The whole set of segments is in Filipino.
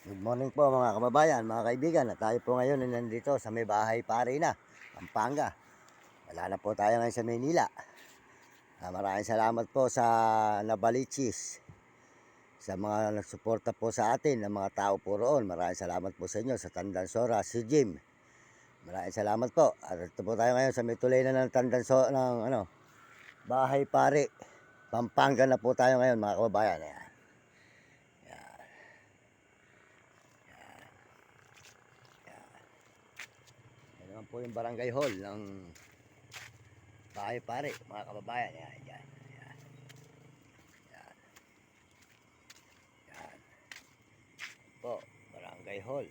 Good morning po mga kababayan, mga kaibigan. At tayo po ngayon ay nandito sa may bahay pare na, Pampanga. Wala na po tayo ngayon sa Maynila. Maraming salamat po sa Nabalichis, sa mga nagsuporta po sa atin, ng mga tao po roon. Maraming salamat po sa inyo, sa Tandansora, si Jim. Maraming salamat po. At ito po tayo ngayon sa may tulay na ng Tandansora, ng bahay pare. Pampanga na po tayo ngayon mga kababayan. Ayan. Yan naman po yung barangay hall ng bahay pare, mga kababayan. Yan, yan, yan, yan, yan. Po, barangay hall.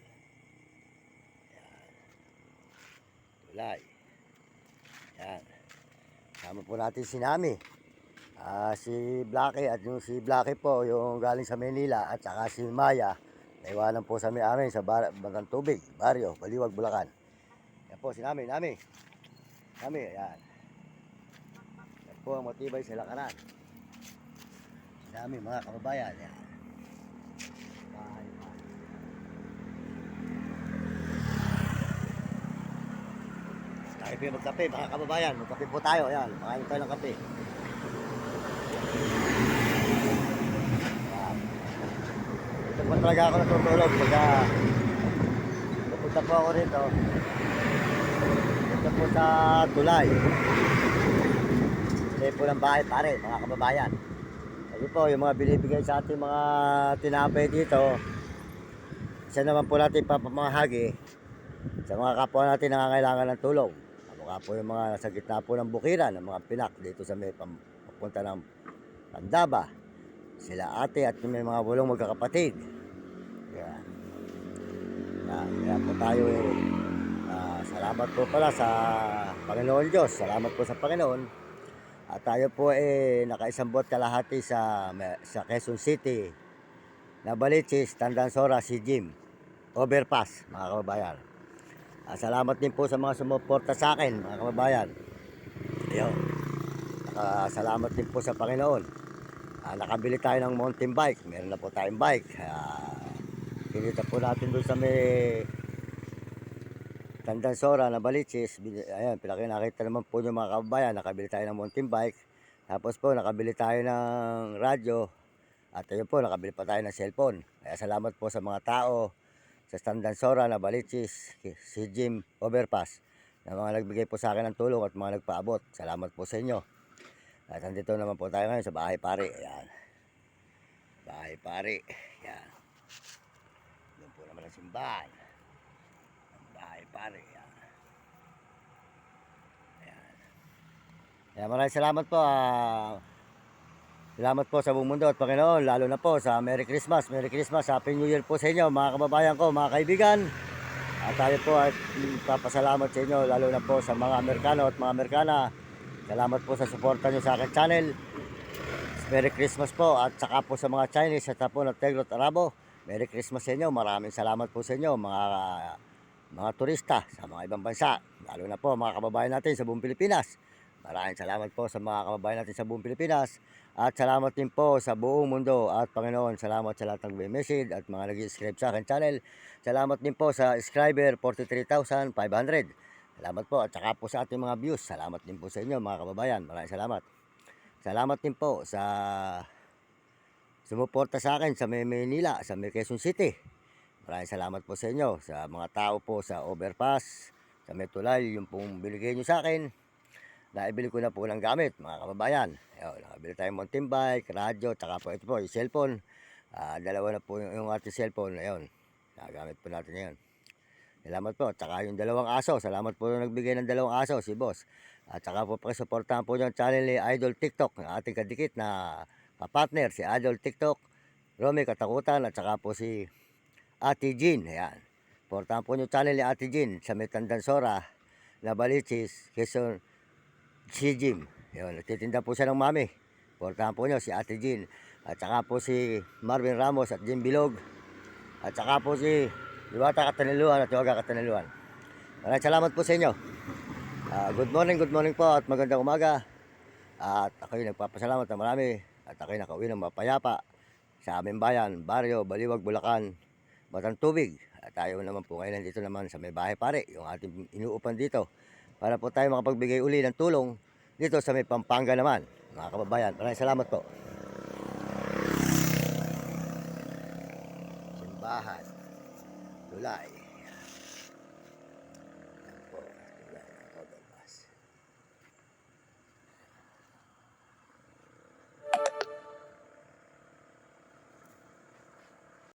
Yan, tulay. Yan. Sama po natin si Nami. Si Blackie at yung si Blackie po, yung galing sa Manila, at saka si Maya, naiwanan po sa amin sa Batang Tubig, Barrio, Baliwag, Bulacan. Yan po si Nami, Nami. Nami, yan. Yan po ang matibay sa lakaran. Si Nami, mga kababayan, yan. Bahay, bahay. Tayo po yung magkape, mga kababayan. Magkape po tayo, yan. Makain tayo ng kape. Ito po talaga ako natutulog pagka pupunta po ako rito. Ito po sa tulay. Tulay po ng bahay pare, mga kababayan. Kasi po yung mga binibigay sa ating mga tinapay dito, isa naman po natin papamahagi sa mga kapwa natin nangangailangan ng tulong. Mukha po yung mga nasa gitna po ng bukiran, ng mga pinak dito sa may papunta ng Pandaba. Sila ate at may mga bulong magkakapatid. Yan. Kaya po tayo salamat po pala sa Panginoon Diyos. Salamat po sa Panginoon. At tayo po nakaisang buwan kalahati sa Quezon City, Nabalichis, Tandansora, si Jim. Overpass, mga kababayan. Salamat din po sa mga sumuporta sa akin, mga kababayan. Ayun. Salamat din po sa Panginoon. Nakabili tayo ng mountain bike. Meron na po tayong bike. Pinita po natin doon sa may Tandansora, Nabalichis. Ayan, nakita naman po yung mga kababayan. Nakabili tayo ng mountain bike. Tapos po, nakabili tayo ng radyo. At ayun po, nakabili pa tayo ng cellphone. Kaya salamat po sa mga tao sa Tandansora, Nabalichis, si Jim Overpass, na mga nagbigay po sa akin ng tulong at mga nagpaabot. Salamat po sa inyo. At andito naman po tayo ngayon sa bahay pare. Ayan. Bahay pare. Ayan. Doon po naman ang simbahan. Ang bahay pare. Ayan. Ayan. Ayan, maraming salamat po. Salamat po sa buong mundo at Panginoon. Lalo na po sa Merry Christmas. Merry Christmas. Happy New Year po sa inyo, mga kababayan ko, mga kaibigan. At tayo po ay papasalamat sa inyo, lalo na po sa mga Amerikano at mga Amerikana. Salamat po sa suporta nyo sa akin channel. Merry Christmas po. At saka po sa mga Chinese at Hapon at Teglot Arabo, Merry Christmas sa inyo. Maraming salamat po sa inyo, mga turista sa mga ibang bansa. Lalo na po mga kababayan natin sa buong Pilipinas. Maraming salamat po sa mga kababayan natin sa buong Pilipinas. At salamat din po sa buong mundo. At Panginoon, salamat sa lahat ng message at mga nag-subscribe sa akin channel. Salamat din po sa subscriber, 43,500. Salamat po. At saka po sa ating mga views. Salamat din po sa inyo, mga kababayan. Maraming salamat. Salamat din po sa sumuporta sa akin sa Maynila, sa Quezon City. Maraming salamat po sa inyo, sa mga tao po sa overpass, sa may tulay, yung pong binigay nyo sa akin. Naibili ko na po ng gamit, mga kababayan. Ayun, nakabili tayong mountain bike, radyo, tsaka po ito po, yung cellphone. Dalawa na po yung ating cellphone. Ayun, nagamit po natin ngayon. Salamat po. Tsaka yung dalawang aso. Salamat po yung nagbigay ng dalawang aso, si boss. At saka po pakisuportahan po yung channel ni Idol TikTok, ng ating kadikit na partner, si Idol TikTok, Romy Katakutan, at saka po si Ate Jean. Ayan. Portahan po yung channel ni Ate Jean sa may Tandansora, Nabalichis, Quezon, si Jim. Ayan, nagtitinda po siya ng mami. Portahan po nyo si Ate Jean. At saka po si Marvin Ramos at Jim Bilog. At saka po si Diwata Kataniluan at Yoga Kataniluan. Maraming salamat po sa inyo. Good morning po at magandang umaga. At ako'y nagpapasalamat na marami. At ako'y nakauwi ng mapayapa sa aming bayan, Barrio, Baliwag, Bulacan. batang tubig. At tayo naman po ngayon dito naman sa may bahay pare, yung ating inuupan dito. Para po tayo makapagbigay uli ng tulong dito sa may Pampanga naman. Mga kababayan, maraming salamat po. Simbahan, tulay.